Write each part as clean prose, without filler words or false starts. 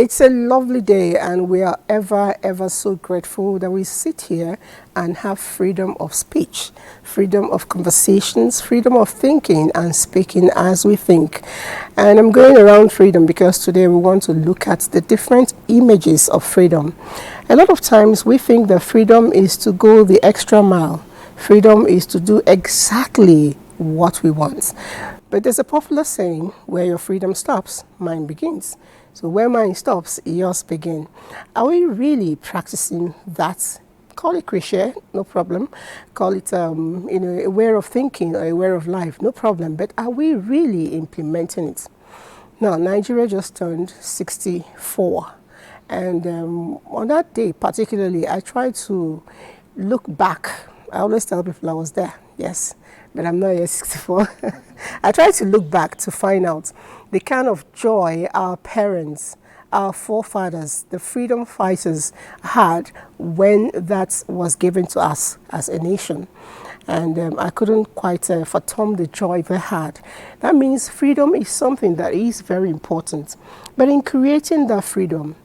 It's a lovely day, and we are ever so grateful that we sit here and have freedom of speech, freedom of conversations, freedom of thinking and speaking as we think. And I'm going around freedom because today we want to look at the different images of freedom. A lot of times we think that freedom is to go the extra mile. Freedom is to do exactly what we want. But there's a popular saying, where your freedom stops, mine begins. So where mine stops, yours begin. Are we really practicing that? Call it cliche, no problem. Call it a way of thinking or a way of life, no problem. But are we really implementing it? Now, Nigeria just turned 64. And on that day particularly, I tried to look back. I always tell people I was there, yes, but I'm not yet 64. I tried to look back to find out the kind of joy our parents, our forefathers, the freedom fighters had when that was given to us as a nation. And I couldn't quite fathom the joy they had. That means freedom is something that is very important. But in creating that freedom,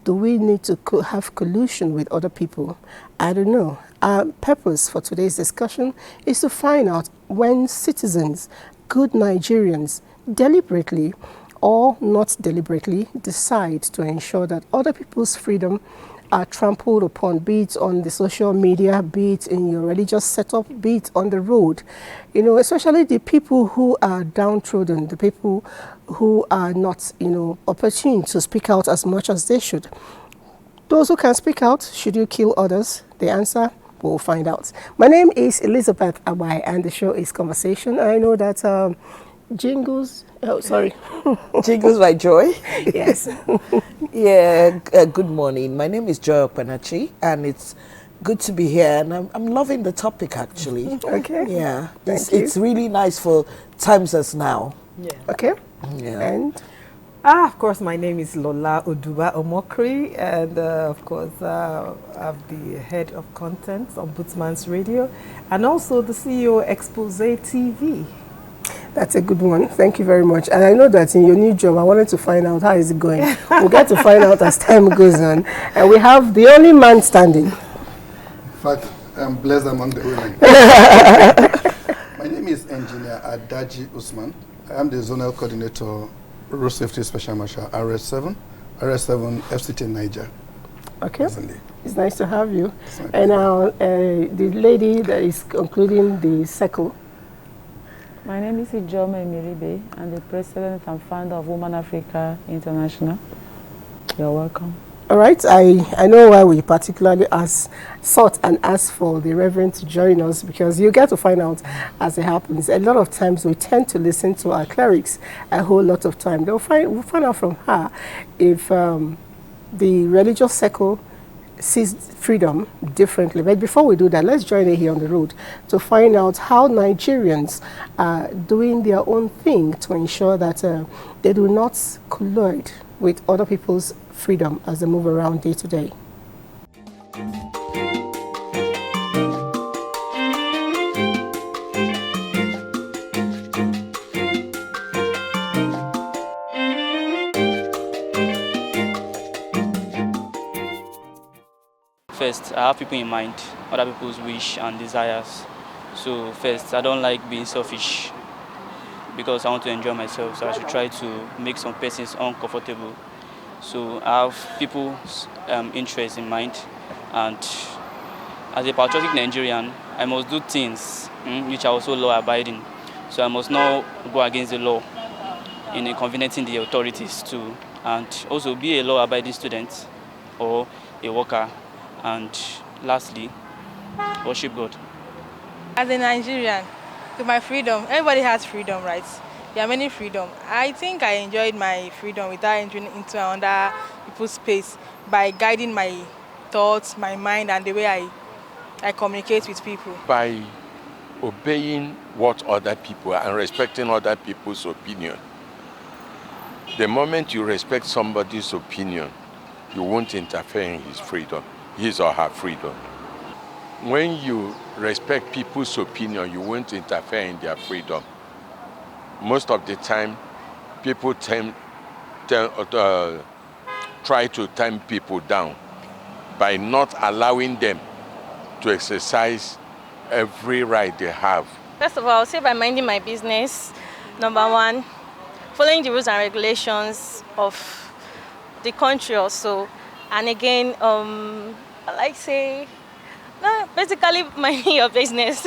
do we need to have collusion with other people? I don't know. Our purpose for today's discussion is to find out when citizens, good Nigerians, deliberately or not deliberately decide to ensure that other people's freedom are trampled upon, be it on the social media, be it in your religious setup, be it on the road. You know, especially the people who are downtrodden, the people who are not, opportune to speak out as much as they should. Those who can speak out, should you kill others? The answer, we'll find out. My name is Elizabeth Abai, and the show is Conversation. I know that Jingles by Joy. Yes. Good morning. My name is Joy Okpanachi, and it's good to be here. And I'm loving the topic, actually. Okay. Yeah. It's really nice for times as now. Yeah. Okay. Yeah. And? Of course, my name is Lola Oduba Omokri, and of course, I'm the head of content on Bootsman's Radio, and also the CEO Expose TV. That's a good one. Thank you very much. And I know that in your new job, I wanted to find out how is it going. We'll get to find out as time goes on. And we have the only man standing. In fact, I'm blessed among the women. My name is Engineer Adaji Usman. I am the Zonal Coordinator, Road Safety Special Marshal, RS7 FCT Niger. Okay. It's nice to have you. And now the lady that is concluding the circle. My name is Ijoma Emiribe. I'm the president and founder of Women Africa International. You're welcome. All right. I know why we particularly sought and asked for the Reverend to join us, because you get to find out as it happens. A lot of times we tend to listen to our clerics a whole lot of time. We'll find out from her if the religious circle sees freedom differently. But before we do that, let's join her here on the road to find out how Nigerians are doing their own thing to ensure that they do not collude with other people's freedom as they move around day to day. First, I have people in mind, other people's wish and desires. So first, I don't like being selfish because I want to enjoy myself. So I should try to make some persons uncomfortable. So I have people's interests in mind. And as a patriotic Nigerian, I must do things which are also law-abiding. So I must not go against the law in inconveniencing the authorities too. And also be a law-abiding student or a worker. And lastly, worship God. As a Nigerian, with my freedom, everybody has freedom, right? There are many freedom. I think I enjoyed my freedom without entering into another people's space by guiding my thoughts, my mind, and the way I communicate with people. By obeying what other people are and respecting other people's opinion. The moment you respect somebody's opinion, you won't interfere in his freedom. His or her freedom. When you respect people's opinion, you won't interfere in their freedom. Most of the time, people try to turn people down by not allowing them to exercise every right they have. First of all, I'll say by minding my business, number one, following the rules and regulations of the country also. And again, I like say, basically minding your business.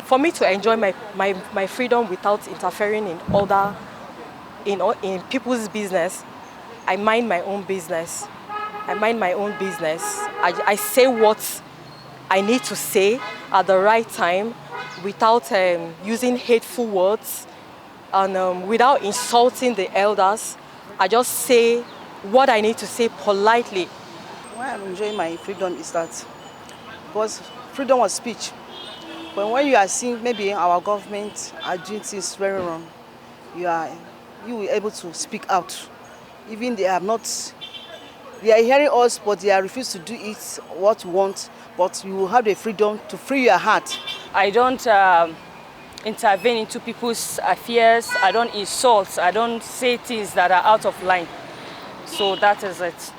For me to enjoy my freedom without interfering in people's business, I mind my own business. I say what I need to say at the right time without using hateful words and without insulting the elders. I just say what I need to say politely. Why I'm enjoying my freedom is that because freedom of speech. But when you are seeing maybe our government are doing things very wrong, you are able to speak out. Even they are hearing us, but they are refused to do it what you want. But you will have the freedom to free your heart. I don't intervene into people's affairs. I don't insult. I don't say things that are out of line. So that is it.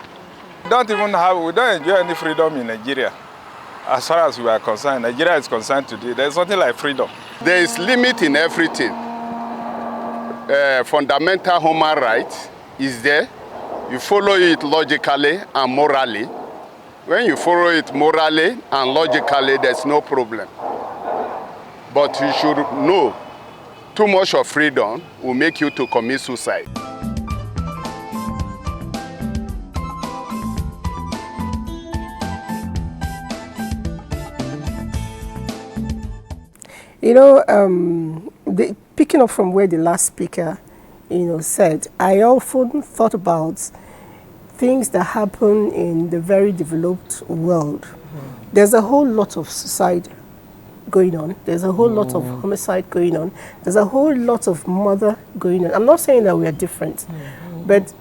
We don't enjoy any freedom in Nigeria. As far as we are concerned, Nigeria is concerned today, there's nothing like freedom. There is limit in everything. Fundamental human rights is there. You follow it logically and morally. When you follow it morally and logically, there's no problem. But you should know, too much of freedom will make you to commit suicide. You know, picking up from where the last speaker, said, I often thought about things that happen in the very developed world. There's a whole lot of suicide going on. There's a whole lot of homicide going on. There's a whole lot of murder going on. I'm not saying that we are different, but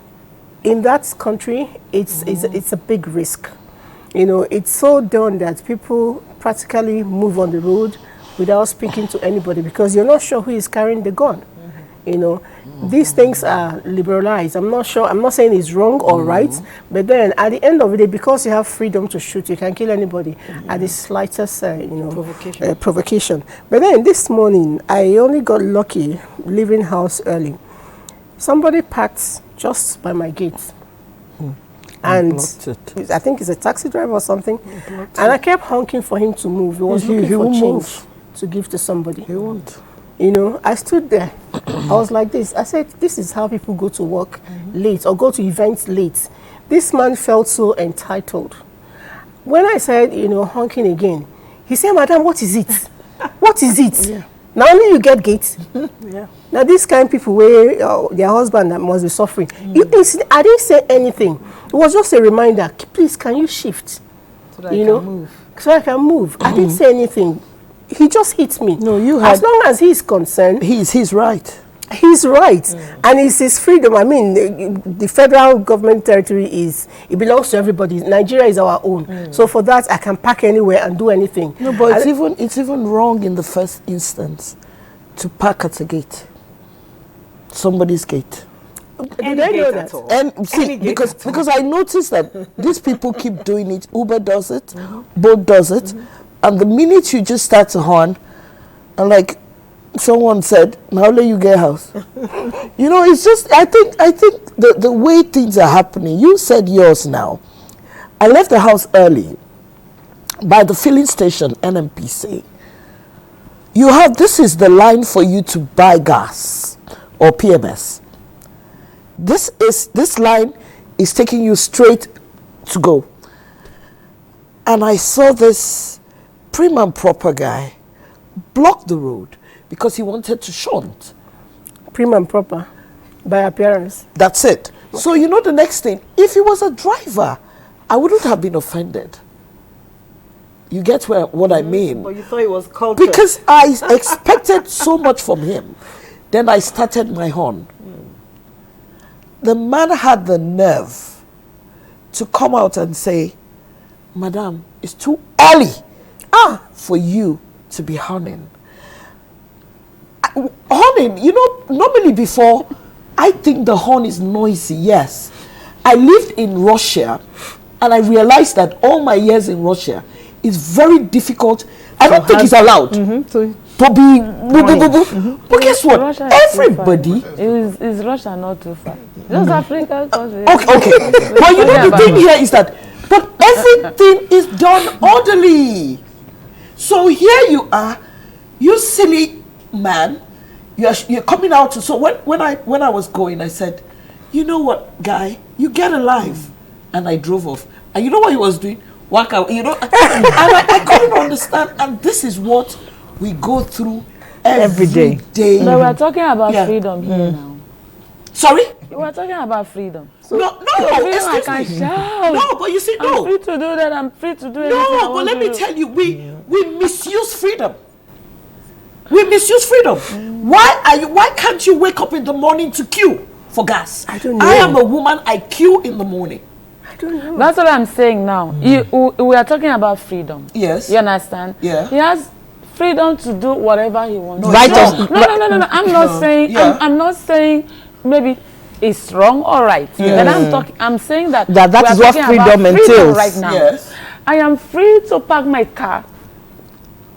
in that country, it's a big risk. It's so done that people practically move on the road without speaking to anybody because you're not sure who is carrying the gun. These things are liberalized. I'm not saying it's wrong or right, but then at the end of the day, because you have freedom to shoot, you can kill anybody at the slightest, provocation. But then this morning, I only got lucky leaving house early. Somebody parked just by my gate. And I think it's a taxi driver or something. And I kept honking for him to move. He was looking for change to give to somebody. He won't. I stood there. I was like this. I said, this is how people go to work late or go to events late. This man felt so entitled. When I said, honking again, he said, Madam, what is it? What is it? Yeah. Now only you get gate. Yeah. Now these kind of people where their husband must be suffering. I didn't say anything. It was just a reminder. Please, can you shift? So that I can move. So I can move. I didn't say anything. He just hit me. No, as long as he's concerned, he's right. He's right, and it's his freedom. I mean, the federal government territory it belongs to everybody. Nigeria is our own. So for that, I can park anywhere and do anything. No, but it's even wrong in the first instance to park at a gate, somebody's gate. Do they know that? And see, because I noticed that these people keep doing it. Uber does it, Bolt does it, and the minute you just start to horn, and like someone said, now let you get house. It's just I think the way things are happening. You said yours now. I left the house early by the filling station, NNPC. This is the line for you to buy gas or PMS. This line is taking you straight to go. And I saw this prim and proper guy block the road because he wanted to shunt. Prim and proper, by appearance. That's it. So the next thing, if he was a driver, I wouldn't have been offended. You get what I mean? But you thought it was culture. Because I expected so much from him. Then I started my horn. The man had the nerve to come out and say, Madam, it's too early for you to be horning. Horning, normally before, I think the horn is noisy, yes. I lived in Russia, and I realized that all my years in Russia is very difficult. I don't think it's allowed to be. But guess what? Russia Everybody is Russia not too far? Just Africa country. Okay. But you know the thing here is that, but everything is done orderly. So here you are, you silly man. You're coming out. So when I was going, I said, you know what, guy, you get alive, and I drove off. And you know what he was doing? Walk out. You know, and I couldn't understand. And this is what we go through every day. No, we're talking about freedom here now. Sorry? We're talking about freedom. So no, I can shout. No, but you see, no. I'm free to do that. I'm free to do anything. No, but let me tell you, we misuse freedom. We misuse freedom. Why can't you wake up in the morning to queue for gas? I don't know. I am a woman, I queue in the morning. I don't know. That's what I'm saying now. We are talking about freedom. Yes. You understand? Yeah. He has freedom to do whatever he wants. No, No. I'm not No. saying. Yeah. I'm not saying maybe it's wrong or right. Yeah. But I'm saying that That we are is what talking freedom about freedom entails. right now. Yes. I am free to park my car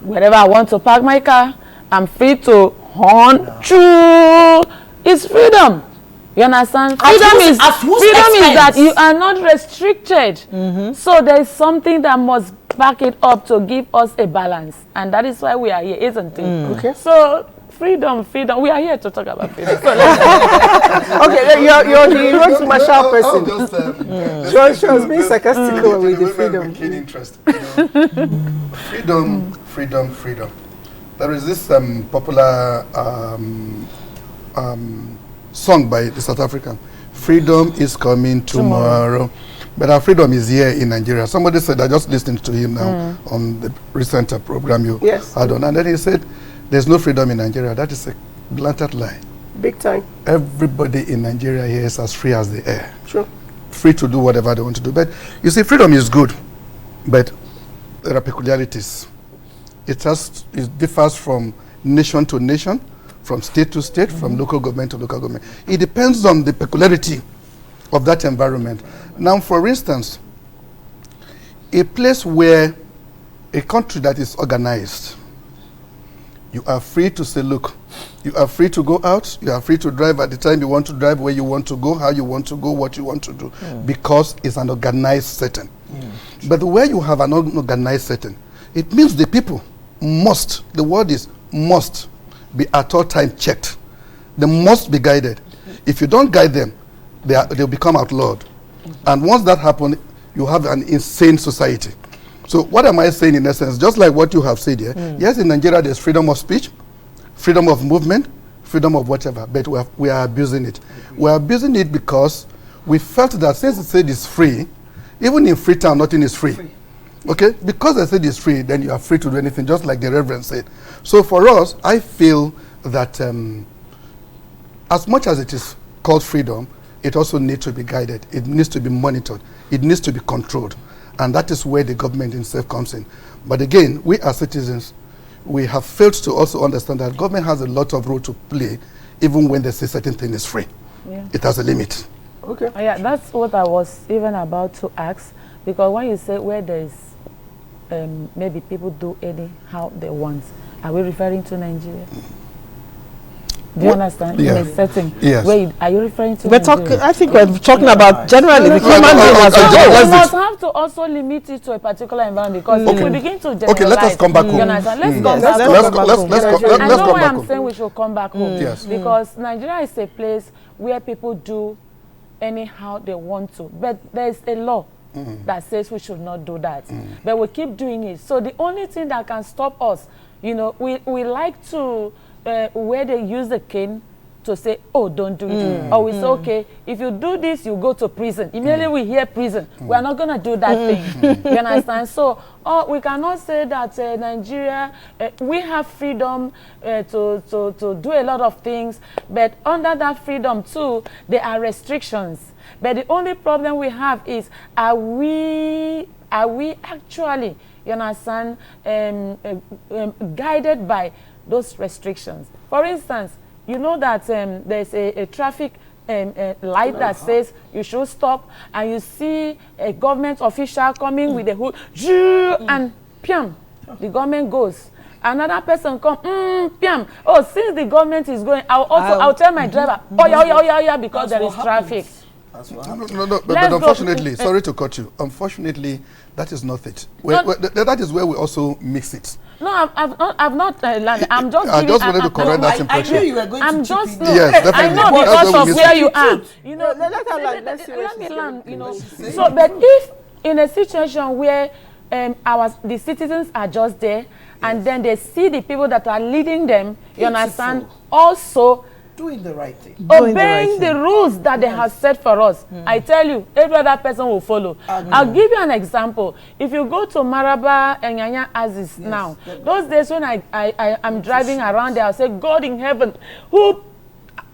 wherever I want to park my car. I'm free to horn. Choo. It's freedom. You understand? Freedom is that you are not restricted. So there is something that must back it up to give us a balance, and that is why we are here, isn't it? Okay. So freedom. We are here to talk about freedom. So Okay, you're the road marshal person. Just, She was being sarcastical with the freedom. Keen interest. You know, freedom. There is this popular song by the South African. Freedom is coming tomorrow. But our freedom is here in Nigeria. Somebody said, I just listened to him now on the recent program you had on. And then he said, there's no freedom in Nigeria. That is a blatant lie. Big time. Everybody in Nigeria here is as free as the air. Sure. Free to do whatever they want to do. But you see, freedom is good, but there are peculiarities. It differs from nation to nation, from state to state, from local government to local government. It depends on the peculiarity of that environment. Now, for instance, a place where a country that is organized, you are free to say, look, you are free to go out, you are free to drive at the time you want to drive, where you want to go, how you want to go, what you want to do, because it's an organized setting. But where you have an unorganized setting, it means the people must, the word is must, be at all time checked. They must be guided. If you don't guide them, they'll become outlawed. And once that happens, you have an insane society. So what am I saying in essence? Just like what you have said here, yes, in Nigeria there's freedom of speech, freedom of movement, freedom of whatever, but we are abusing it. We are abusing it because we felt that since it said it's free, even in Freetown, nothing is free. Okay? Because I said it's free, then you are free to do anything, just like the Reverend said. So for us, I feel that as much as it is called freedom, it also needs to be guided. It needs to be monitored. It needs to be controlled. And that is where the government itself comes in. But again, we as citizens, we have failed to also understand that government has a lot of role to play, even when they say certain thing is free. Yeah. It has a limit. Okay. Yeah, that's what I was even about to ask, because when you say where there is maybe people do anyhow they want, are we referring to Nigeria? Do you understand? Yeah. In a setting. Yes. Wait, are you referring to We're Nigeria? talking. I think we're talking about generally the human being as a We whole. must have to also limit it to a particular environment, because if we begin to generalize, Okay, let us come back home. you understand? Let's come Let's back home. come I know back why I'm home. saying we should come back home. Yes. Because Nigeria is a place where people do anyhow they want to. But there's a law that says we should not do that. But we keep doing it. So the only thing that can stop us, you know, we like to, where they use the cane to say, oh, don't do it. Or we say, okay, if you do this, you go to prison. Immediately we hear prison. We are not going to do that thing. You understand? So we cannot say that Nigeria, we have freedom to do a lot of things, but under that freedom too, there are restrictions. But the only problem we have is, are we actually, you understand, guided by those restrictions? For instance, you know that there's a traffic light that says you should stop, and you see a government official coming with a hood, and piam, the government goes. Another person come, piam. Oh, since the government is going, I'll tell my driver, oh yeah, because there is traffic. No, but unfortunately, sorry to cut you. Unfortunately, that is not it. That is where we also mix it. No, I've not landed. I'm just. I just wanted to correct that impression. I knew you were going I'm to just. chip in. Yes, definitely. I know because of where you are. You know, let me land. You know. So, but if in a situation where the citizens are just there, and then they see the people that are leading them, you understand, also doing the right thing, obeying the rules that they have set for us. I tell you, every other person will follow. I'll give you an example. If you go to Maraba and Nyanya Aziz now, those days when I'm driving around there, I'll say, God in heaven,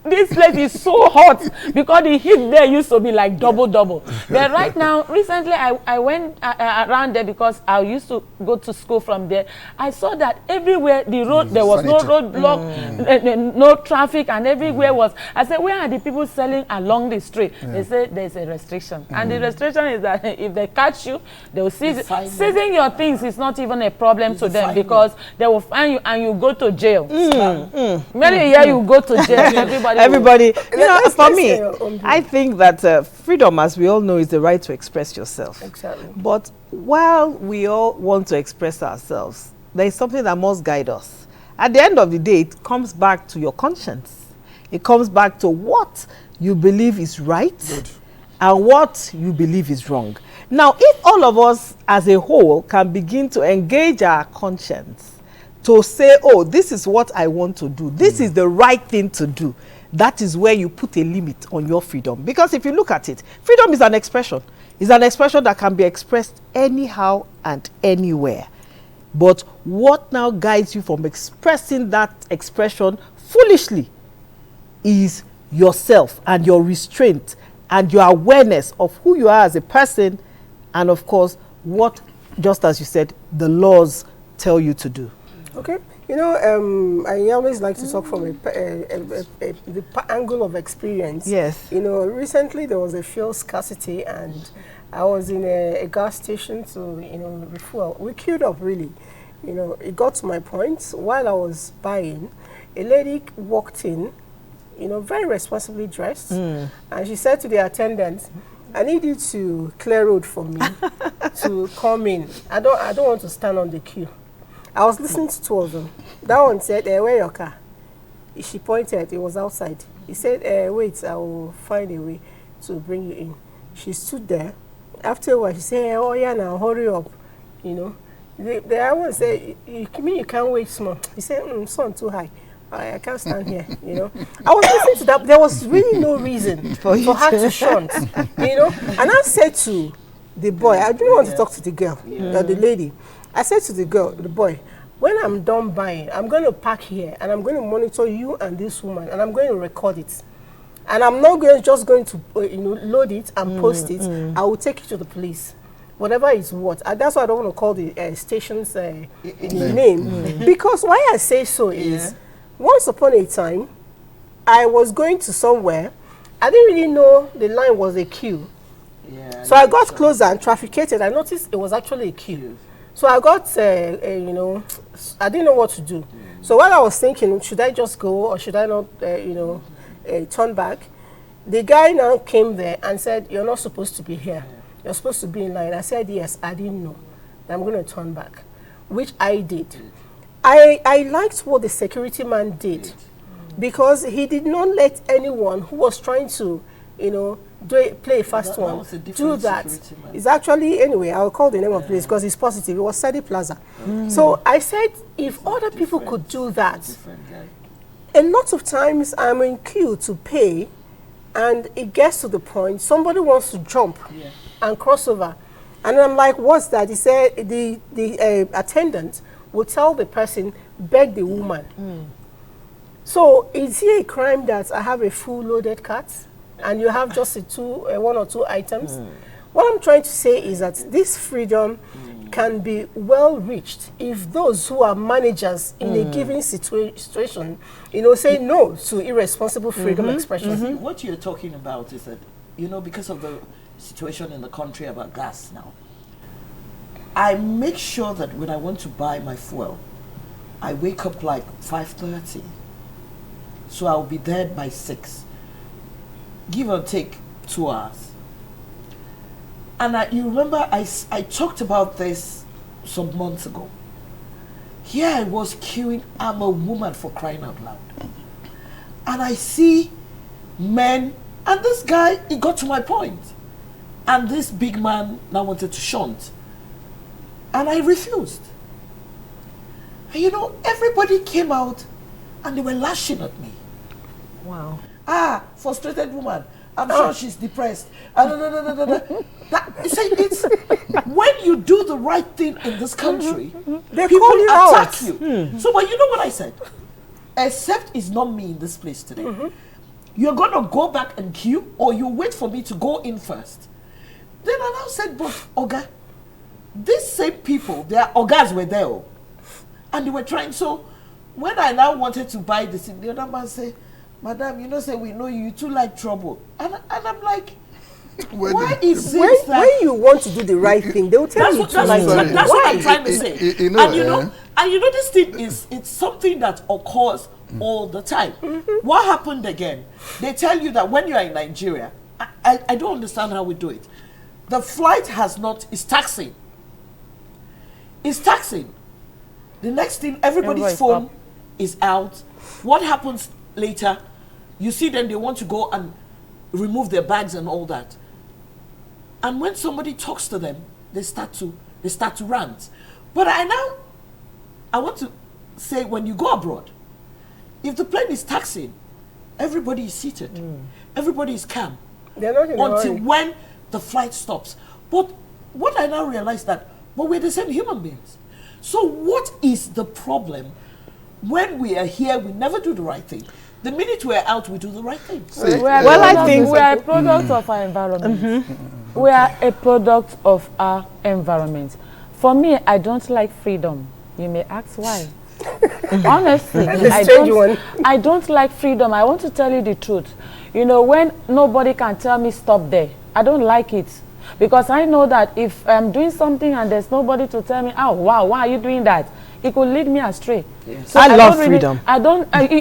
this place is so hot, because the heat there used to be like double. But right now, recently I went around there because I used to go to school from there. I saw that everywhere the road, there was no roadblock, no traffic, and everywhere was. I said, where are the people selling along the street? They said there's a restriction, and the restriction is that if they catch you, they will seize seizing your things is not even a problem to them, because they will find you and you go to jail. Many a year you go to jail. Everybody, you know, for me, I think that freedom, as we all know, is the right to express yourself. Exactly. But while we all want to express ourselves, there is something that must guide us. At the end of the day, it comes back to your conscience. It comes back to what you believe is right and what you believe is wrong. Now, if all of us as a whole can begin to engage our conscience to say, oh, this is what I want to do, this is the right thing to do, that is where you put a limit on your freedom. Because if you look at it, freedom is an expression. It's an expression that can be expressed anyhow and anywhere. But what now guides you from expressing that expression foolishly is yourself and your restraint and your awareness of who you are as a person, and of course, what, just as you said, the laws tell you to do. Okay. You know, I always like to talk from the angle of experience. Yes. You know, recently there was a fuel scarcity, and I was in a gas station to, you know, refuel. We queued up, really. You know, it got to my point. While I was buying, a lady walked in, you know, very responsibly dressed, and she said to the attendant, I need you to clear road for me to come in. I don't want to stand on the queue. I was listening to two of them. That one said, where your car? She pointed, it was outside. He said, wait, I will find a way to bring you in. She stood there. After a while, she said, oh yeah, now hurry up. You know, the other one said, you mean you can't wait small? He said, sun too high. I can't stand here, you know. I was listening to that. There was really no reason for her to shunt, you know. And I said to the boy, I didn't want to talk to the girl, the lady. I said to the boy, when I'm done buying, I'm going to park here and I'm going to monitor you and this woman, and I'm going to record it. And I'm not just going to load it and post it. I will take it to the police, whatever is what. And that's why I don't want to call the station's name. Because why I say so is, once upon a time, I was going to somewhere. I didn't really know the line was a queue. So I got closer and trafficated. I noticed it was actually a queue. So I got, you know, I didn't know what to do. So while I was thinking, should I just go or should I not, turn back? The guy now came there and said, you're not supposed to be here. You're supposed to be in line. I said, yes, I didn't know. I'm going to turn back, which I did. I liked what the security man did, because he did not let anyone who was trying to, you know, play a fast one, do that. It's actually, anyway, I'll call the name of the place because it's positive. It was Sadi Plaza. So I said, if other people could do that, a lot of times I'm in queue to pay, and it gets to the point, somebody wants to jump and cross over. And I'm like, what's that? He said, the attendant will tell the person, beg the woman. So is it a crime that I have a full loaded cart and you have just one or two items? What I'm trying to say is that this freedom can be well reached if those who are managers in a given situation, say no to irresponsible freedom expression. See, what you're talking about is that, because of the situation in the country about gas now, I make sure that when I want to buy my fuel, I wake up like 5:30. So I'll be there by 6. Give or take 2 hours. And you remember I talked about this some months ago. Here I was queuing. I'm a woman, for crying out loud. And I see men, and this guy, he got to my point. And this big man now wanted to shunt. And I refused. And everybody came out and they were lashing at me. Wow. Frustrated woman. I'm sure she's depressed. It's when you do the right thing in this country, people attack you. So, but you know what I said? Except it's not me in this place today. You're going to go back and queue, or you wait for me to go in first. Then I now said, but Oga, these same people, their Ogas were there, and they were trying. So when I now wanted to buy this, the other man said, Madam, say we know you too like trouble. And I'm like, why is it that when you want to do the right thing, they will tell you to like trouble. That's what I'm trying to say. This thing it's something that occurs all the time. What happened again? They tell you that when you are in Nigeria, I don't understand how we do it. The flight is taxing. It's taxing. The next thing, everybody's phone is out. What happens later? You see them, they want to go and remove their bags and all that. And when somebody talks to them, they start to rant. But I want to say, when you go abroad, if the plane is taxiing, everybody is seated. Everybody is calm. They're not in until when the flight stops. But what I now realize that, we're the same human beings. So what is the problem when we are here, we never do the right thing? The minute we're out, we do the right thing. I think we are a product of our environment. We are a product of our environment. For me, I don't like freedom. You may ask why. Honestly, I don't like freedom. I want to tell you the truth. When nobody can tell me stop there, I don't like it. Because I know that if I'm doing something and there's nobody to tell me, oh, wow, why are you doing that? It could lead me astray. Yes. So I love freedom.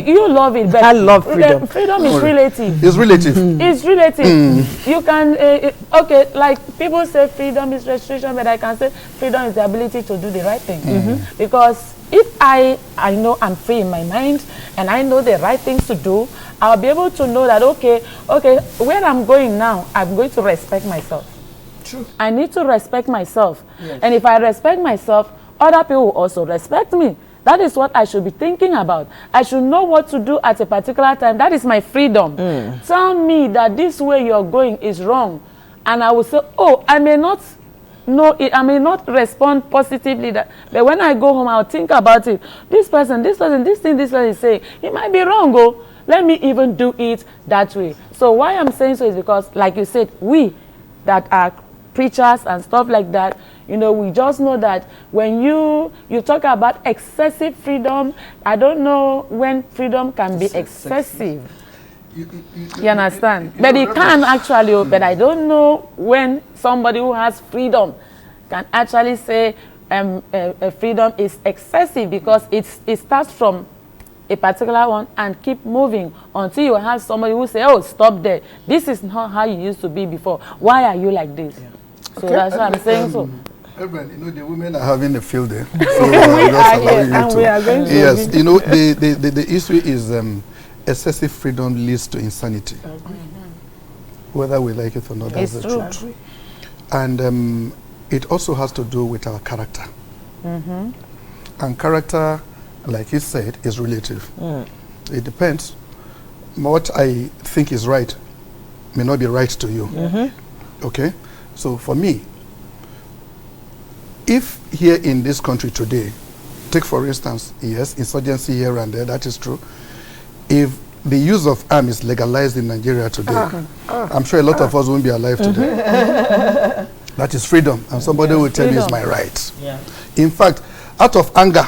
You love it, but I love freedom. Freedom is relative. It's relative. It's relative. You can, like people say freedom is restriction, but I can say freedom is the ability to do the right thing. Because if I know I'm free in my mind and I know the right things to do, I'll be able to know that, okay, where I'm going now, I'm going to respect myself. True. I need to respect myself. Yes. And if I respect myself, other people will also respect me. That is what I should be thinking about. I should know what to do at a particular time. That is my freedom. Tell me that this way you're going is wrong. And I will say, oh, I may not know it. I may not respond positively. But when I go home, I'll think about it. This person, this thing this person is saying, it might be wrong. Oh, let me even do it that way. So why I'm saying so is because, like you said, we that are preachers and stuff like that, we just know that when you talk about excessive freedom, I don't know when freedom can be excessive. You understand? But it can actually, but I don't know when somebody who has freedom can actually say freedom is excessive, because it starts from a particular one and keep moving until you have somebody who say, oh, stop there. This is not how you used to be before. Why are you like this? Yeah. So that's what I'm saying. So, Reverend, the women are having a field day. So we are going to. Yes, the issue is excessive freedom leads to insanity. Whether we like it or not, that's the truth. And it also has to do with our character. And character, like he said, is relative. It depends. What I think is right may not be right to you. Okay? So for me, if here in this country today, take for instance, yes, insurgency here and there, that is true. If the use of arms is legalized in Nigeria today, I'm sure a lot of us won't be alive today. That is freedom. And somebody will tell you it's my right. Yeah. In fact, out of anger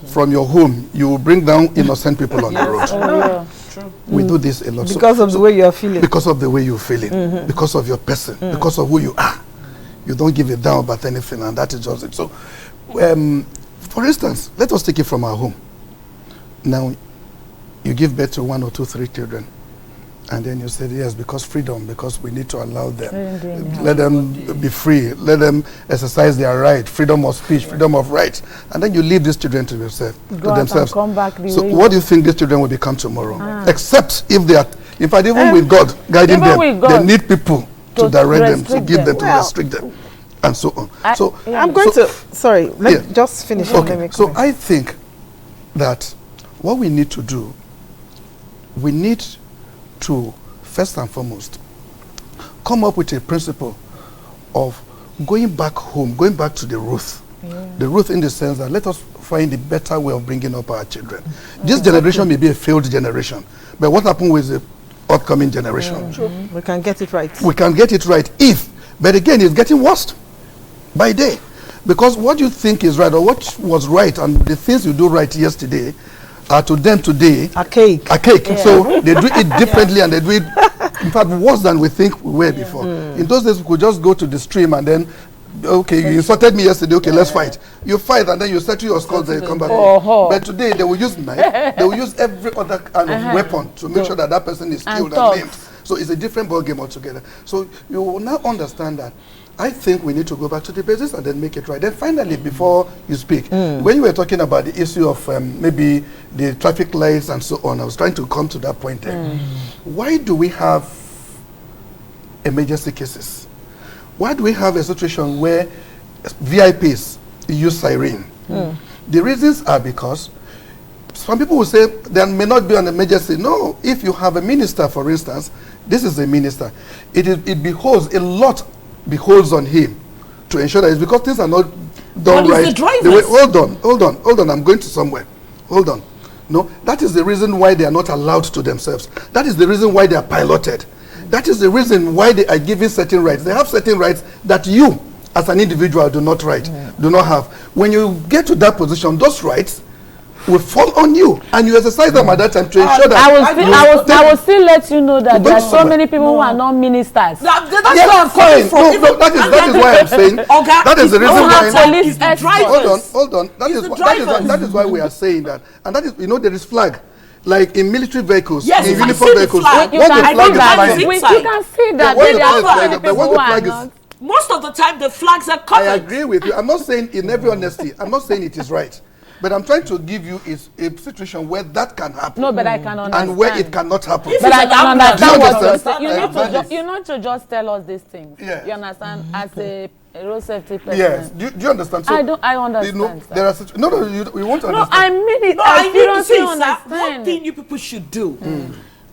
from your home, you will bring down innocent people on the road. True. We do this a lot. Because of the way you are feeling. Because of the way you're feeling. Because of your person. Because of who you are. You don't give a damn about anything, and that is just it. So, for instance, let us take it from our home. Now, you give birth to 1 or 2, 3 children. And then you said, yes, because freedom, because we need to allow them. Let them be free. Let them exercise their right. Freedom of speech, freedom of rights. And then you leave these children to themselves. Come back So what do you think these children will become tomorrow? Except if they are, in fact, even with God guiding them, they need people to direct them, to give them, to restrict them, and so on. I'm going to, sorry, let's just finish. Okay, so I think that what we need to do, we need to, first and foremost, come up with a principle of going back home, going back to the root. The root in the sense that let us find a better way of bringing up our children. This generation may be a failed generation, but what happened with the upcoming generation? We can get it right. We can get it right if, but again, it's getting worse by day. Because what you think is right or what was right and the things you do right yesterday are to them today a cake. So they do it differently and they do it, in fact, worse than we think we were before. In those days, we could just go to the stream and then, okay, you insulted me yesterday, okay, let's fight. You fight and then you settle your scores and you come back. But today, they will use knife, they will use every other kind of weapon to make sure that that person is killed and named. So it's a different ball game altogether. So you will now understand that I think we need to go back to the basics and then make it right. Then finally, before you speak, when you were talking about the issue of maybe the traffic lights and so on, I was trying to come to that point there. Why do we have emergency cases? Why do we have a situation where VIPs use siren? The reasons are because some people will say there may not be an emergency. No, if you have a minister, for instance, this is a minister, it beholds a lot beholds on him to ensure that it's because things are not done right. Hold on, I'm going to somewhere. Hold on. No, that is the reason why they are not allowed to themselves. That is the reason why they are piloted. That is the reason why they are given certain rights. They have certain rights that you, as an individual, do not have. When you get to that position, those rights will fall on you, and you exercise them at that time to ensure that I will still let you know that there are so many people who are not ministers. That's where I'm coming from. No, that is why I'm saying that is the reason why. Hold on. That is why we are saying that, and that is, there is flag. Like in military vehicles, in uniform vehicles, you can see that. Most of the time, the flags are covered. I agree with you. I'm not saying in every honesty, I'm not saying it is right. But I'm trying to give you a situation where that can happen. No, but I can understand. And where it cannot happen. But I can understand what you're saying. You need to just tell us these things. Yeah. You understand? As a road safety person. Yes. Do you understand? So, I understand. There are we want to understand. No, I mean it. No, I seriously understand. One thing you people should do,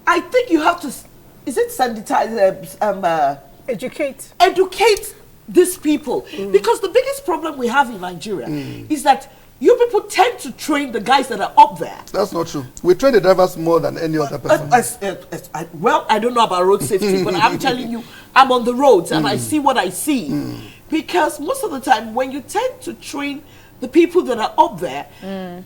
I think you have to, is it sanitize, educate these people. Because the biggest problem we have in Nigeria is that you people tend to train the guys that are up there. That's not true. We train the drivers more than any other person. Well, I don't know about road safety, but I'm telling you, I'm on the roads and I see what I see. Because most of the time, when you tend to train the people that are up there,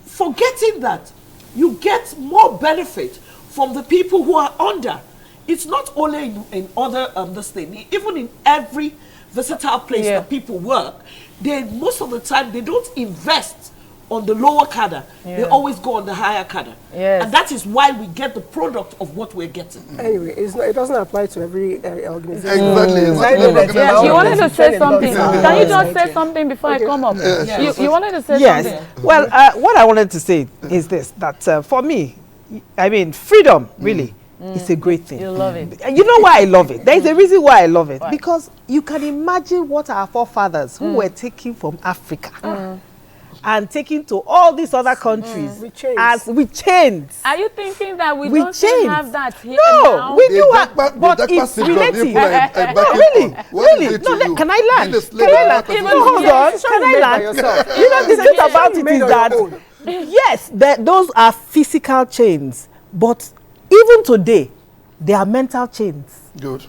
forgetting that you get more benefit from the people who are under. It's not only in other this thing, even in every versatile place that people work, most of the time they don't invest on the lower cadre. They always go on the higher cadre. And that is why we get the product of what we're getting. Anyway, it doesn't apply to every organization. Exactly. You wanted to say something. Can you just say something before I come up? You wanted to say something. Well, what I wanted to say is this, that for me, I mean, freedom, really, it's a great thing. You love it. You know why I love it? There is a reason why I love it. Why? Because you can imagine what our forefathers who were taken from Africa and taken to all these other countries as with chains. Are you thinking that we don't have that here? No, we do have, but it's relative. Really? No, can I land? Hold on. Can I land? You know, the thing about it is that, yes, those are physical chains, but even today, they are mental chains. Good.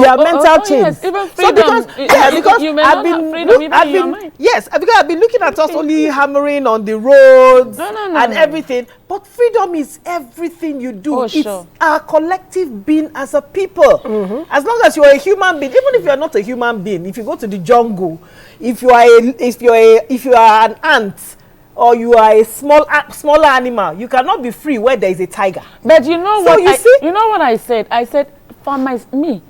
their mental chains. Yes, even So freedom. because You may I've not been, have freedom even in your mind. yes, because I've been looking at us only hammering on the roads No, everything. But freedom is everything you do. Oh, it's sure. our collective being as a people. As long as you're a human being, even if you're not a human being, if you go to the jungle, if you are an ant, or you are a smaller animal, you cannot be free where there is a tiger. But you know So what? you see? You know what I said? I said for me.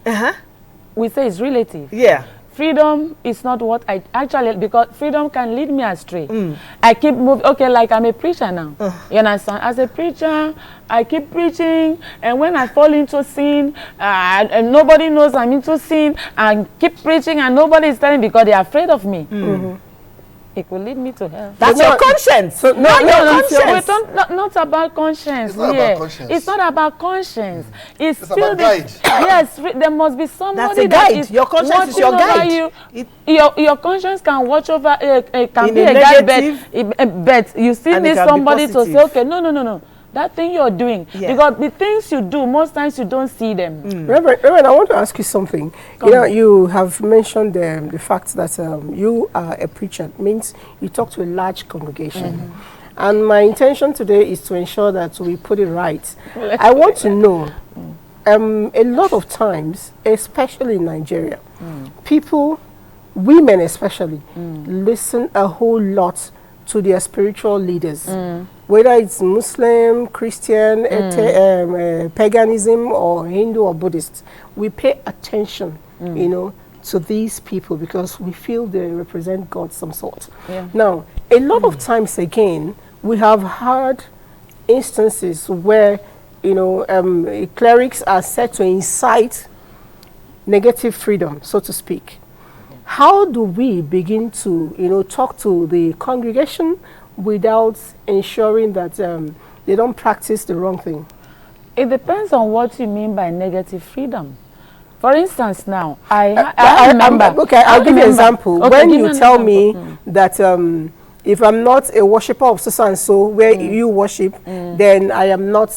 We say it's relative. Yeah. Freedom is not what I actually, because freedom can lead me astray. I keep moving. Okay, like I'm a preacher now. You understand? As a preacher, I keep preaching, and when I fall into sin, and nobody knows I'm into sin, I keep preaching, and nobody is telling because they're afraid of me. It will lead me to hell. That's your conscience. So No, conscience. not about conscience. It's not about conscience. It's not about conscience. It's still about guide. Yes, there must be somebody That's a that guide. is Your conscience is your watching over guide. Your conscience can watch over. Can In be a a guide, negative, but you still and it need can be somebody to say, positive. okay, no. That thing you're doing, Yeah. because the things you do, most times you don't see them. Reverend, I want to ask you something. You have mentioned the fact that you are a preacher. It means you talk to a large congregation. And my intention today is to ensure that we put it right. I want to know, a lot of times, especially in Nigeria, people, women especially, listen a whole lot to their spiritual leaders. Whether it's Muslim, Christian, paganism, or Hindu or Buddhist, we pay attention, to these people because we feel they represent God some sort. Yeah. Now, a lot of times again, we have had instances where, clerics are said to incite negative freedom, so to speak. How do we begin to, talk to the congregation without ensuring that they don't practice the wrong thing? It depends on what you mean by negative freedom. For instance, now, I remember. I'll give you an example. Okay, when give you an tell example. me that if I'm not a worshipper of so and so where you worship, then I am not.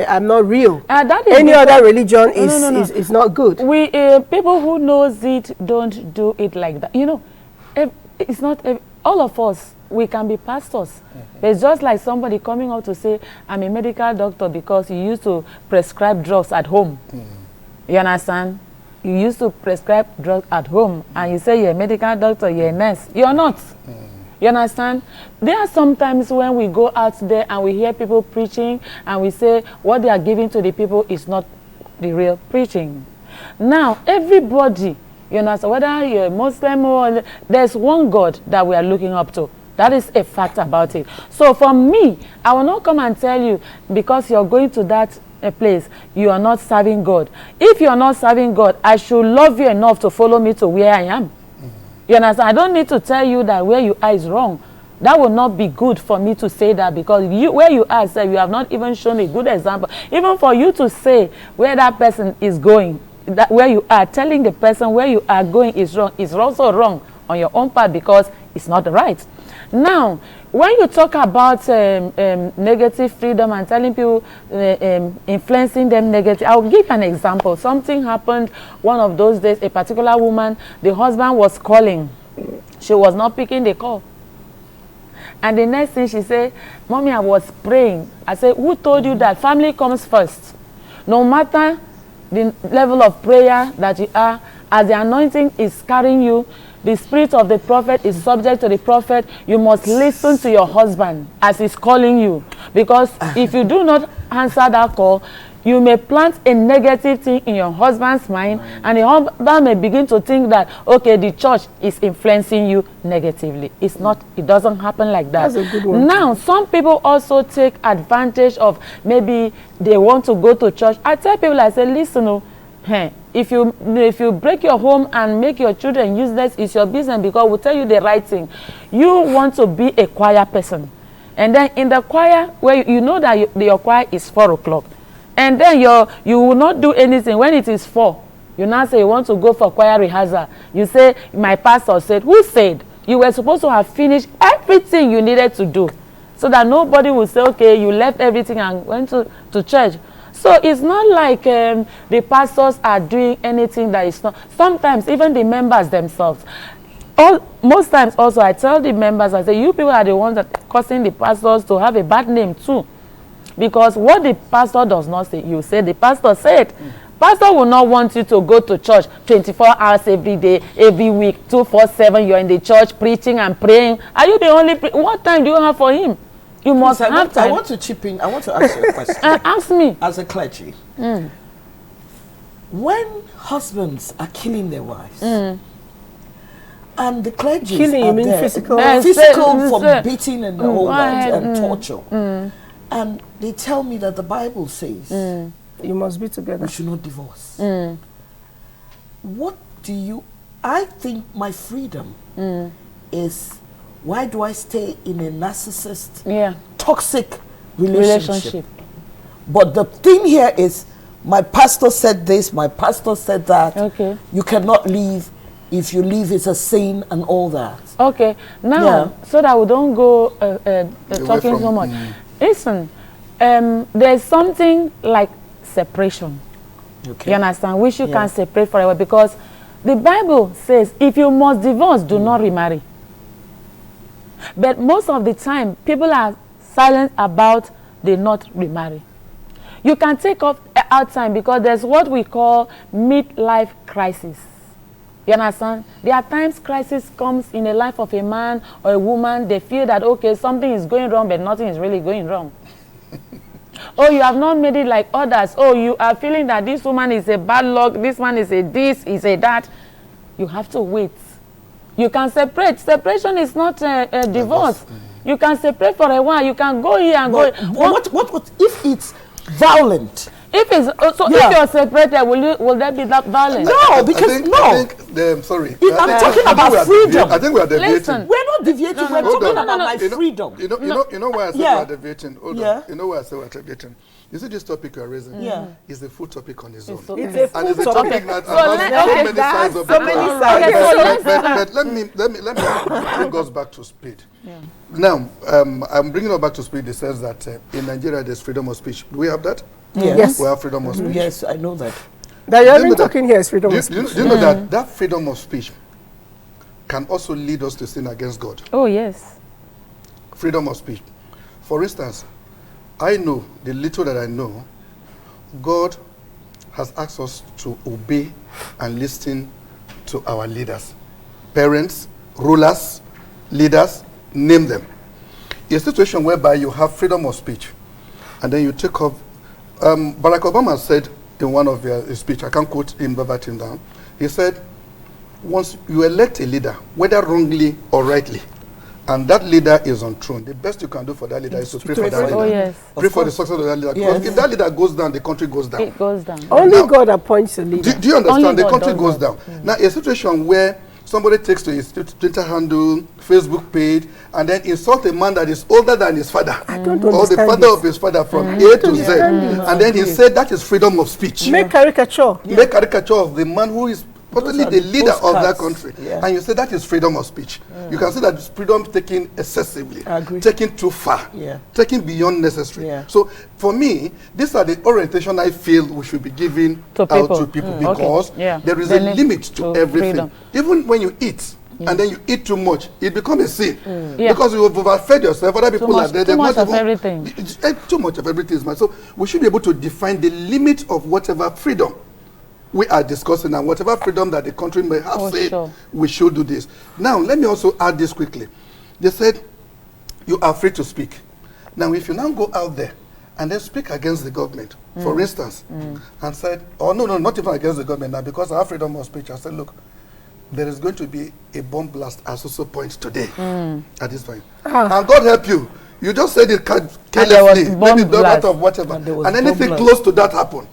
I'm not real. That is Any different. other religion is, No. is not good. We people who knows it don't do it like that. It's not all of us. We can be pastors. But it's just like somebody coming out to say, I'm a medical doctor because you used to prescribe drugs at home. You understand? You used to prescribe drugs at home and you say you're a medical doctor, you're a nurse. You're not. You understand? There are sometimes when we go out there and we hear people preaching and we say what they are giving to the people is not the real preaching. Now, everybody, you understand, whether you're a Muslim or there's one God that we are looking up to. That is a fact about it. So for me, I will not come and tell you because you're going to that place, you are not serving God. If you are not serving God, I should love you enough to follow me to where I am. You understand? I don't need to tell you that where you are is wrong. That will not be good for me to say that because where you are, sir, you have not even shown a good example. Even for you to say where that person is going, that where you are, telling the person where you are going is wrong, is also wrong on your own part because it's not right. Now, when you talk about negative freedom and telling people, influencing them negative, I'll give you an example. Something happened one of those days, a particular woman, the husband was calling. She was not picking the call. And the next thing she said, Mommy, I was praying. I said, who told you that? Family comes first. No matter the level of prayer that you are, as the anointing is carrying you, the spirit of the prophet is subject to the prophet. You must listen to your husband as he's calling you. Because if you do not answer that call, you may plant a negative thing in your husband's mind, and the husband may begin to think that, okay, the church is influencing you negatively. It's not, it doesn't happen like that. That's a good one. Now, some people also take advantage of maybe they want to go to church. I tell people, I say, listen, if you break your home and make your children useless, it's your business because we'll tell you the right thing. You want to be a choir person. And then in the choir, where you know that your choir is 4 o'clock. And then you will not do anything when it is 4. You now say you want to go for choir rehearsal. You say, my pastor said, who said? You were supposed to have finished everything you needed to do. So that nobody will say, okay, you left everything and went to church. So it's not like the pastors are doing anything that is not. Sometimes even the members themselves. Most times also I tell the members, I say, you people are the ones that are causing the pastors to have a bad name too. Because what the pastor does not say, you say the pastor said. Pastor will not want you to go to church 24 hours every day, every week, 247. You're in the church preaching and praying. Are you the only? What time do you have for him? You must have time. I want to chip in. I want to ask you a question. Ask me. As a clergy, when husbands are killing their wives, and the clergy killing, are you mean there, physical? physical from beating and all that and ahead. torture, and they tell me that the Bible says you must be together. we should not divorce. What do you? I think my freedom is, why do I stay in a narcissist, toxic relationship? But the thing here is, my pastor said this, my pastor said that. Okay. You cannot leave. If you leave, it's a sin and all that. Okay. Now, so that we don't go talking so much. Listen, there's something like separation. Okay. You understand? Which you can separate forever, because the Bible says if you must divorce, do not remarry. But most of the time, people are silent about they not remarry. You can take off out time because there's what we call midlife crisis. You understand? There are times crisis comes in the life of a man or a woman. They feel that, okay, something is going wrong, but nothing is really going wrong. Oh, you have not made it like others. Oh, you are feeling that this woman is a bad luck, this man is a this, is a that. You have to wait. You can separate. Separation is not a divorce. You can separate for a while. You can go here and go. What if it's violent? If it's if you're separated, will there be that violence? No, because I think, sorry. I'm talking about freedom. I think we are deviating. Listen, we're not deviating. We're talking about my freedom. You know why I said we are deviating? Hold on. You know why I said we are deviating? You see this topic you are raising? Is the full topic on its own. It's and it's a topic that has so many sides of it. But let me bring us back to speed. Now, I'm bringing us back to speed. It says that in Nigeria there's freedom of speech. Do we have that? Yes. We have freedom of speech. Yes, I know that. That you're even talking here is freedom of speech. Do you know that freedom of speech can also lead us to sin against God? Oh, yes. Freedom of speech. For instance, I know, the little that I know, God has asked us to obey and listen to our leaders. Parents, rulers, leaders, name them. In a situation whereby you have freedom of speech, and then you take up, Barack Obama said in one of his speech, I can't quote him verbatim down, he said, once you elect a leader, whether wrongly or rightly, and that leader is on throne, the best you can do for that leader is to pray for that leader. Oh, yes. Pray for the success of that leader. Because if that leader goes down, the country goes down. It goes down. Only God appoints a leader. Do you understand? Only The country God goes down. Now, a situation where somebody takes to his Twitter handle, Facebook page, and then insult a man that is older than his father, or the father of his father from A to Z, and then he said that is freedom of speech. Make caricature. Make caricature of the man who is possibly the leader of that country, and you say that is freedom of speech. You can say that it's freedom taken excessively, taken too far, taken beyond necessary. So for me, these are the orientation I feel we should be giving out to people, because there is a limit to everything. Freedom. Even when you eat, and then you eat too much, it becomes a sin. Because you have overfed yourself, other people are there. Too much of everything. Too much of everything is bad. So we should be able to define the limit of whatever freedom we are discussing, and whatever freedom that the country may have said, we should do this. Now, let me also add this quickly. They said, you are free to speak. Now, if you now go out there and then speak against the government, for instance, and said, oh, no, not even against the government now, because I have freedom of speech, I said, look, there is going to be a bomb blast at so point today, at this point. And God help you. You just said it carelessly, maybe not out of whatever, and anything close to that happened.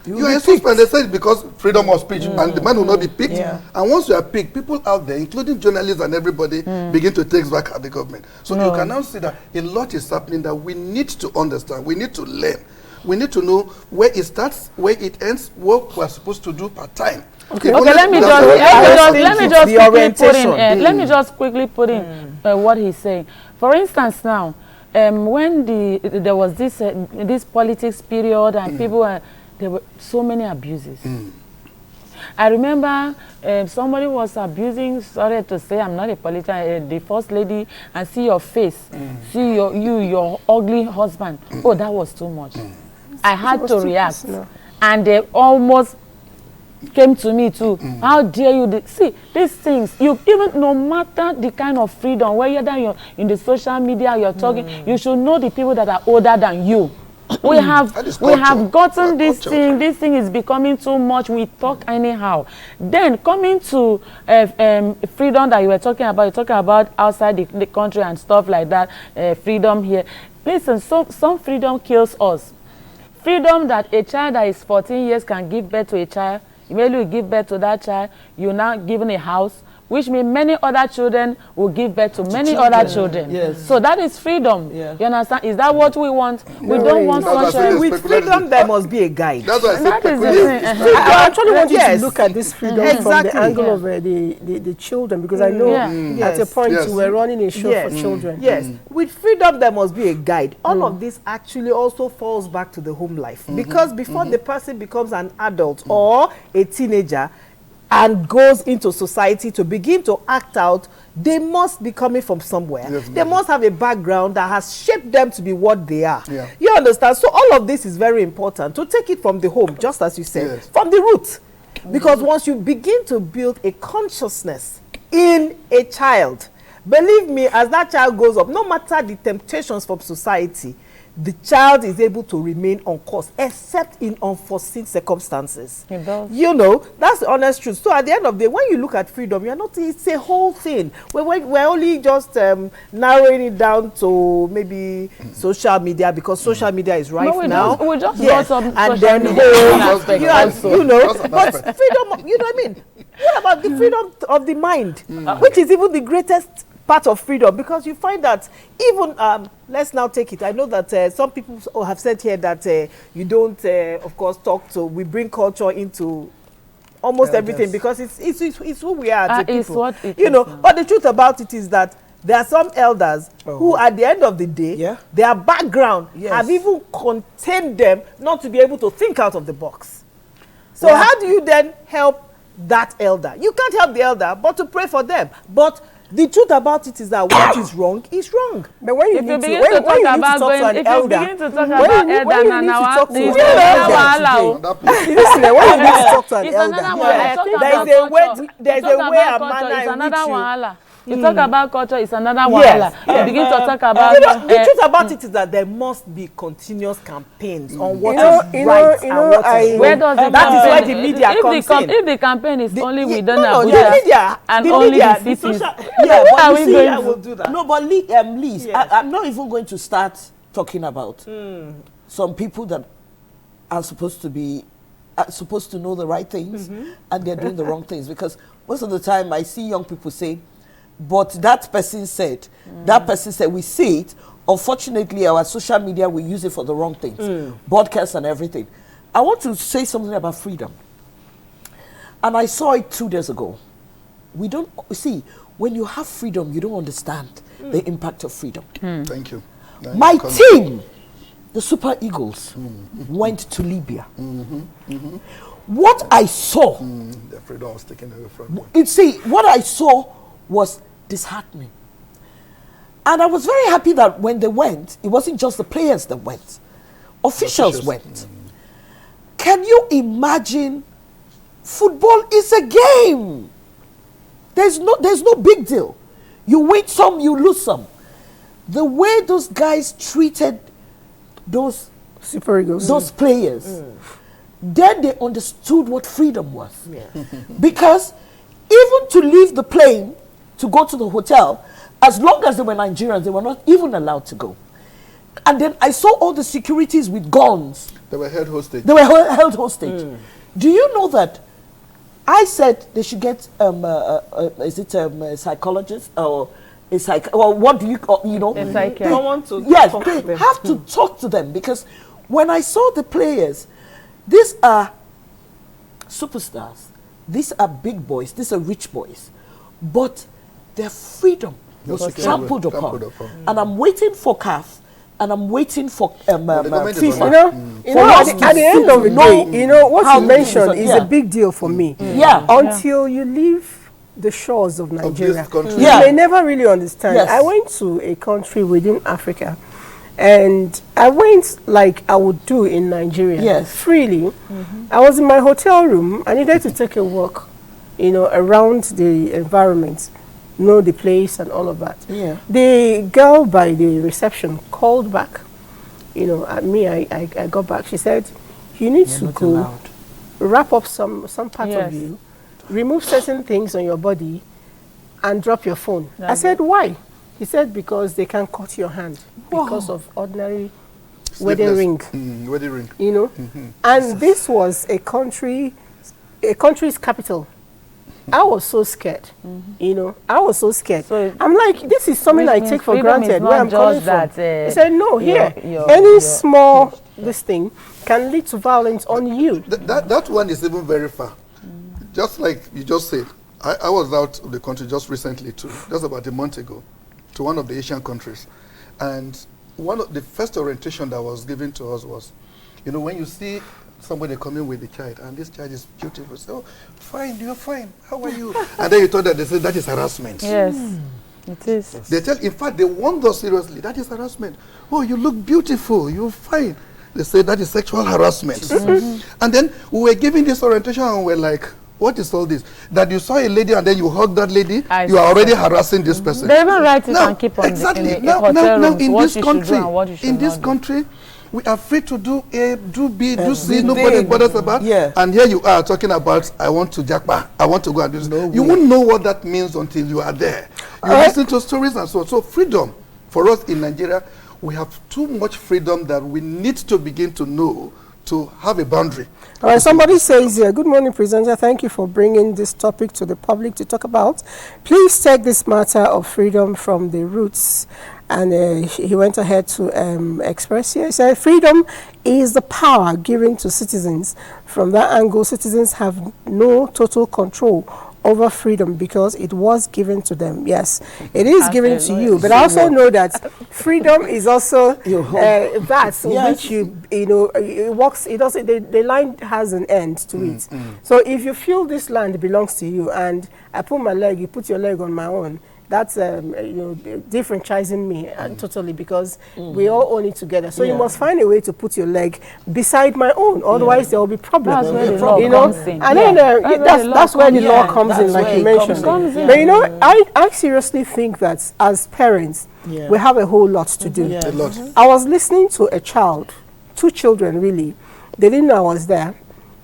You are suspended. They said because freedom of speech, and the man will not be picked. And once you are picked, people out there, including journalists and everybody, begin to take back at the government. So you can now see that a lot is happening that we need to understand. We need to learn. We need to know where it starts, where it ends, what we are supposed to do per time. Let me just quickly put in what he's saying. For instance, now, when there was this politics period and people there were so many abuses. I remember somebody was abusing, sorry to say, I'm not a politician, the first lady, and see your face, see your ugly husband. Oh, that was too much. I had to react. And they almost came to me too. How dare you? See, these things, you even, no matter the kind of freedom, whether you're in the social media, you're talking, you should know the people that are older than you. We have gotten this thing. This thing is becoming too much. We talk anyhow. Then coming to freedom that you were talking about, you're talking about outside the country and stuff like that. Freedom here. Listen, some freedom kills us. Freedom that a child that is 14 years can give birth to a child. Immediately you give birth to that child, you're now given a house, which means many other children will give birth to many other children. Yes. So that is freedom. Yeah. You understand? Is that what we want? We don't want such. With freedom, there must be a guide. That's why I actually want you to look at this freedom from the angle of the children, because I know at a point you were running a show for children. Yes. With freedom, there must be a guide. All of this actually also falls back to the home life. Because before the person becomes an adult or a teenager, and goes into society to begin to act out, they must be coming from somewhere. They must have a background that has shaped them to be what they are. You understand? So all of this is very important, to take it from the home, just as you said, from the root. Because once you begin to build a consciousness in a child, believe me, as that child grows up, no matter the temptations from society, the child is able to remain on course, except in unforeseen circumstances. It does. You know, that's the honest truth. So at the end of the day, when you look at freedom, you're not, it's a whole thing. We're only just narrowing it down to maybe social media, because social media is rife now. We just got some and social then media also. You know, but freedom, you know what I mean? What about the freedom of the mind, which is even the greatest part of freedom? Because you find that even let's now take it. I know that some people have said here that you don't of course talk to, we bring culture into almost everything, because it's who we are as a people, you know. But the truth about it is that there are some elders who at the end of the day, their background have even contained them not to be able to think out of the box. So how do you then help that elder? You can't help the elder but to pray for them. But the truth about it is that what is wrong is wrong. But when you begin to talk about an elder, when you need to talk to an elder, there's a way and manner in which you talk about culture, it's another one. You begin to talk about the truth about it is that there must be continuous campaigns on what is right and what is wrong. That is where the media comes in. If the campaign is only within Abuja and only the cities, but you see, I will do that. No, but Liz, I'm not even going to start talking about some people that are supposed to know the right things and they're doing the wrong things, because most of the time I see young people say, but that person said, we see it. Unfortunately, our social media, we use it for the wrong things, broadcasts and everything. I want to say something about freedom. And I saw it 2 days ago. We don't, see, when you have freedom, you don't understand the impact of freedom. Thank you. My team, the Super Eagles, went to Libya. What I saw, the freedom was taken away from them. You see, what I saw was disheartening. And I was very happy that when they went, it wasn't just the players that went. Officials went. Can you imagine? Football is a game. There's no big deal. You win some, you lose some. The way those guys treated those Super Eagles, those players, then they understood what freedom was. Because even to leave the plane to go to the hotel, as long as they were Nigerians, they were not even allowed to go. And then I saw all the securities with guns. They were held hostage. Do you know that I said they should get is it a psychologist or a or what do you know? A psychiatrist. Someone to talk to them. Have to talk to them, because when I saw the players, these are superstars. These are big boys. These are rich boys, but their freedom was trampled upon. And I'm waiting for CAF and I'm waiting for FIFA. You know, at the end of the day, you know, what you mentioned is a big deal for me. Yeah. Until you leave the shores of Nigeria, you Yeah. may never really understand. Yes. I went to a country within Africa, and I went like I would do in Nigeria, freely. I was in my hotel room. I needed to take a walk, you know, around the environment, know the place and all of that. Yeah. The girl by the reception called back, you know, at me. I got back. She said, you need to go wrap up some part of you, remove certain things on your body, and drop your phone. I said, why? He said, because they can cut your hand because of ordinary wedding ring. Wedding ring. You know? And this was a country's capital. I was so scared. You know, I was so scared. So I'm like, this is something I take for granted where I'm coming from. He said, no, here, any small this thing can lead to violence on you. That one is even very far. Just like you just said, I was out of the country just recently too, just about a month ago, to one of the Asian countries. And one of the first orientation that was given to us was, you know, when you see somebody coming with a child, and this child is beautiful, so oh, fine, you're fine, how are you? And then you thought that they said that is harassment. Yes, it is. They tell, in fact, they warned us seriously, that is harassment. Oh, you look beautiful, you're fine. They say that is sexual harassment. And then we were giving this orientation and we're like, what is all this? That you saw a lady and then you hug that lady, you are already harassing this person. They even write it and keep on exactly. in hotel rooms, in what this you country, should do and what you should in this not country, we are free to do A, do B, do C, nobody bothers about. And here you are talking about, I want to jackpot, I want to go and do this. You won't know what that means until you are there. You listen to stories and so on. So freedom, for us in Nigeria, we have too much freedom that we need to begin to know to have a boundary. All right, somebody says here, good morning, presenter. Thank you for bringing this topic to the public to talk about. Please take this matter of freedom from the roots. And he went ahead to express here. He said, freedom is the power given to citizens. From that angle, citizens have no total control over freedom because it was given to them. Yes, it is given to you, but I also know that freedom is also that which you know it works. It doesn't. The line has an end to it. So if you feel this land belongs to you, and I put my leg, you put your leg on my own. That's you know, differentiating me totally, because we all own it together. So you must find a way to put your leg beside my own, otherwise there will be problems. That's where the law comes in. And then that's where the law comes in, like you mentioned. But you know, I seriously think that as parents, we have a whole lot to do. A lot. I was listening to a child, 2 children really. They didn't know I was there.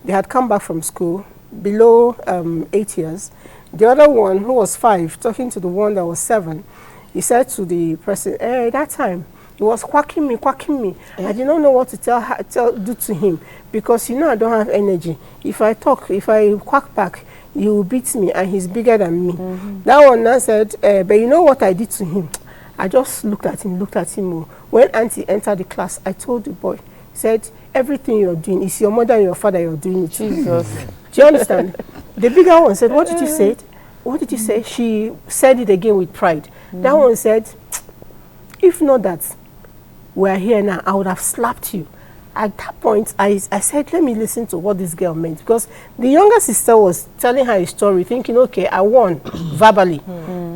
They had come back from school, below 8 years. The other one, who was 5, talking to the one that was 7, he said to the person, that time, he was quacking me. I did not know what to do to him, because, you know, I don't have energy. If I quack back, he will beat me, and he's bigger than me. That one now said, but you know what I did to him? I just looked at him. When auntie entered the class, I told the boy, said, everything you're doing, is your mother and your father you're doing it. Jesus. Do you understand? The bigger one said, what did you say? What did you say? She said it again with pride. That one said, if not that we're here now, I would have slapped you. At that point, I said, let me listen to what this girl meant, because the younger sister was telling her a story, thinking, okay, I won verbally.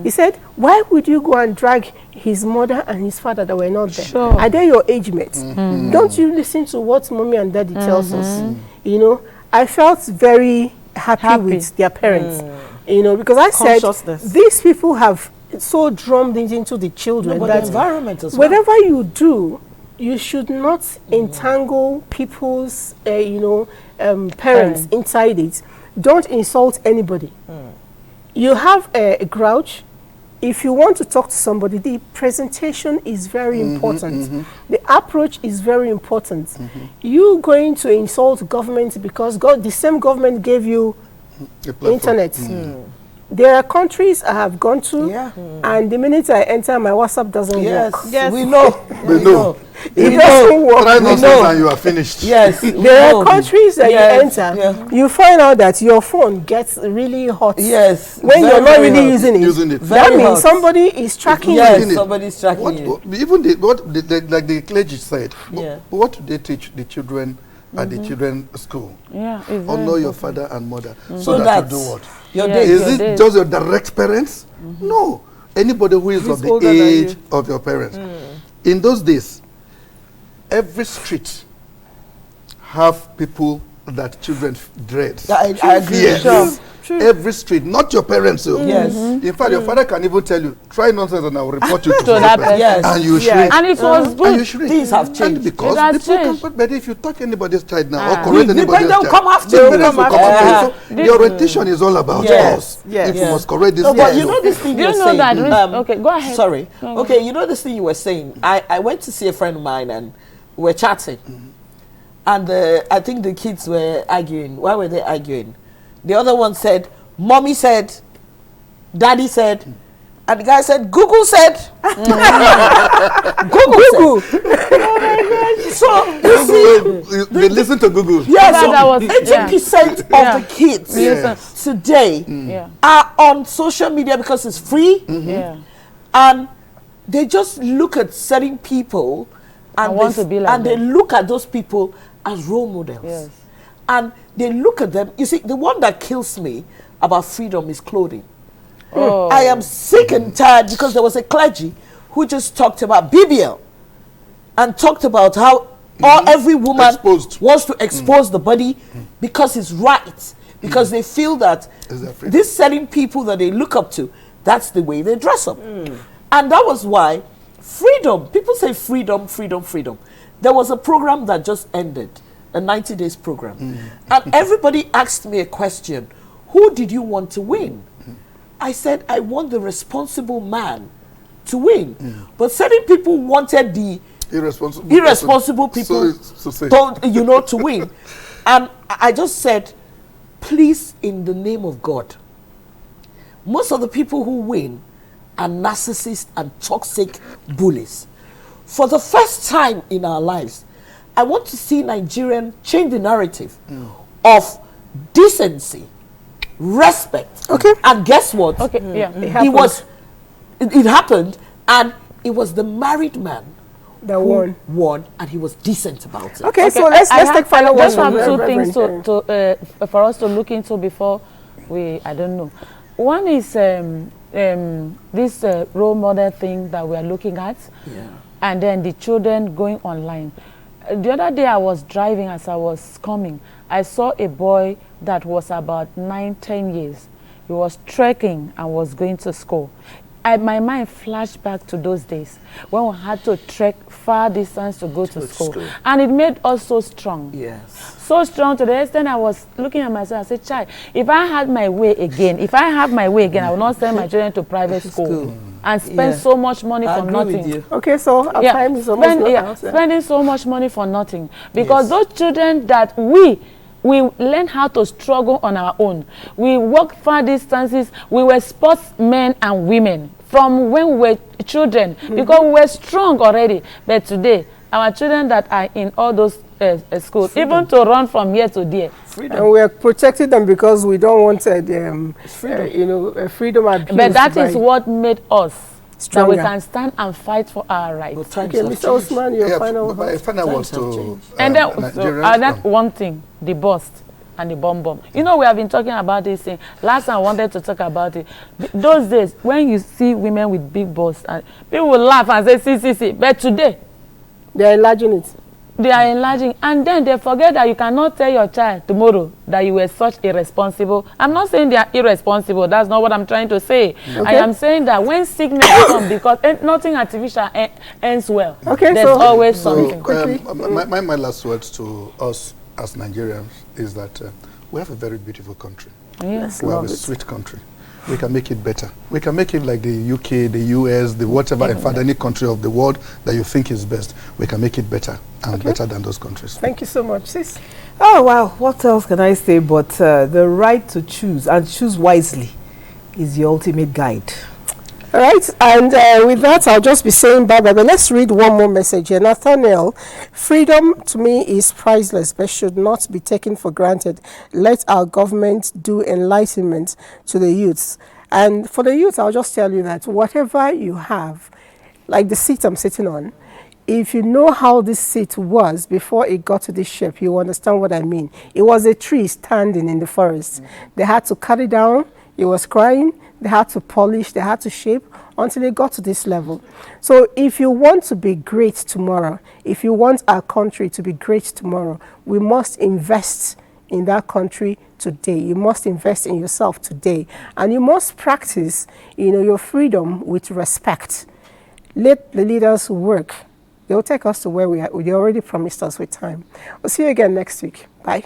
He said, why would you go and drag his mother and his father that were not there? Sure. Are they your age mates? Don't you listen to what mommy and daddy tells us? You know, I felt very happy with their parents, you know, because I said, these people have so drummed into the children but that the environment as well. whatever you do, you should not entangle people's, you know, parents inside it. Don't insult anybody. You have a grouch. If you want to talk to somebody, the presentation is very important. The approach is very important. You going to insult government because the same government gave you internet. There are countries I have gone to, and the minute I enter, my WhatsApp doesn't work. Yes, we know. We know. It doesn't work. Try nonsense and you are finished. Yes. There are countries that you enter, you find out that your phone gets really hot. Yes. When you're not really using it. Very That means hot. somebody is tracking Yes, you. somebody's tracking you. Even like the clergy said, what do they teach the children at the children's school? Yeah, Honor your father and mother. So that that's you do what? Is it just your direct parents? No. Anybody who is of the age of your parents. In those days, every street have people that children dread. I agree. Yes. Every street, not your parents. Yes. In fact, your father can even tell you, try nonsense and I will report you to that person. Yes. And you shrink. And it was good. And you shrink. Things have changed. And because It has people changed. can, but if you touch anybody's child now or correct The anybody's they'll child, come after the you. parents will come after you. So This- the orientation is all about us. If you must correct this No, but child. you know this thing Do you're you know saying. that? Okay, go ahead. Sorry. No, Okay, you know this thing you were saying. I went to see a friend of mine and we're chatting. And I think the kids were arguing. Why were they arguing? The other one said, Mommy said, Daddy said, and the guy said, Google said. Google said. Oh my God. So, you see, they listen to Google. yeah, That was- so 80% of the kids today are on social media because it's free. Yeah. And they just look at certain people and, want to be like and they them. look at those people as role models. Yes. And they look at them. You see, the one that kills me about freedom is clothing. Oh. I am sick and tired because there was a clergy who just talked about BBL and talked about how every woman wants to expose the body because it's right, because they feel that these certain people that they look up to, that's the way they dress up. And that was why freedom, people say freedom, freedom, freedom. There was a program that just ended, a 90 days program. And everybody asked me a question, who did you want to win? I said, I want the responsible man to win. But certain people wanted the irresponsible people to win. And I just said, please, in the name of God, most of the people who win are narcissists and toxic bullies. For the first time in our lives, I want to see Nigerian change the narrative of decency, respect. Okay. And guess what? Okay. Yeah. It happened, and it was the married man that won, and he was decent about it. Okay, so let's take final words. I have two things for us to look into before I don't know. One is this role model thing that we are looking at, and then the children going online. The other day I was driving, as I was coming, I saw a boy that was about 9-10 years. He was trekking and was going to school. My mind flashed back to those days when we had to trek far distance to go to school. And it made us so strong. Yes. So strong to the extent I was looking at myself and said, Chai, if I had my way again, I would not send my children to private school and spend so much money for nothing. Okay, so our time is almost spending so much money for nothing. Because those children that we learn how to struggle on our own. We walk far distances. We were sportsmen and women from when we were children because we were strong already. But today, our children that are in all those schools, even to run from here to there. And we are protecting them because we don't want freedom abuse. But that is what made us stronger. That we can stand and fight for our rights. Okay, Mr. Osman, your final words to and then that one thing, the bust and the bomb. You know, we have been talking about this thing. Last time I wanted to talk about it. Those days, when you see women with big busts, and people will laugh and say, see. But today, they are enlarging it. They are enlarging, and then they forget that you cannot tell your child tomorrow that you were such irresponsible. I'm not saying they are irresponsible. That's not what I'm trying to say. Okay. I am saying that when sickness comes, because nothing artificial ends well. Okay, there's always something. My last words to us as Nigerians is that we have a very beautiful country. Yes, we have a sweet country. We can make it better. We can make it like the UK, the US, the whatever, in fact, any country of the world that you think is best. We can make it better and better than those countries. Thank you so much, sis. Oh, wow. What else can I say but the right to choose and choose wisely is the ultimate guide. All right, and with that, I'll just be saying bye-bye, but let's read one more message here. Nathaniel, freedom to me is priceless, but should not be taken for granted. Let our government do enlightenment to the youths. And for the youth, I'll just tell you that whatever you have, like the seat I'm sitting on, if you know how this seat was before it got to this shape, you understand what I mean. It was a tree standing in the forest. They had to cut it down. It was crying. They had to polish, they had to shape until they got to this level. So if you want to be great tomorrow, if you want our country to be great tomorrow, we must invest in that country today. You must invest in yourself today. And you must practice, your freedom with respect. Let the leaders work. They'll take us to where we are. They already promised us with time. We'll see you again next week. Bye.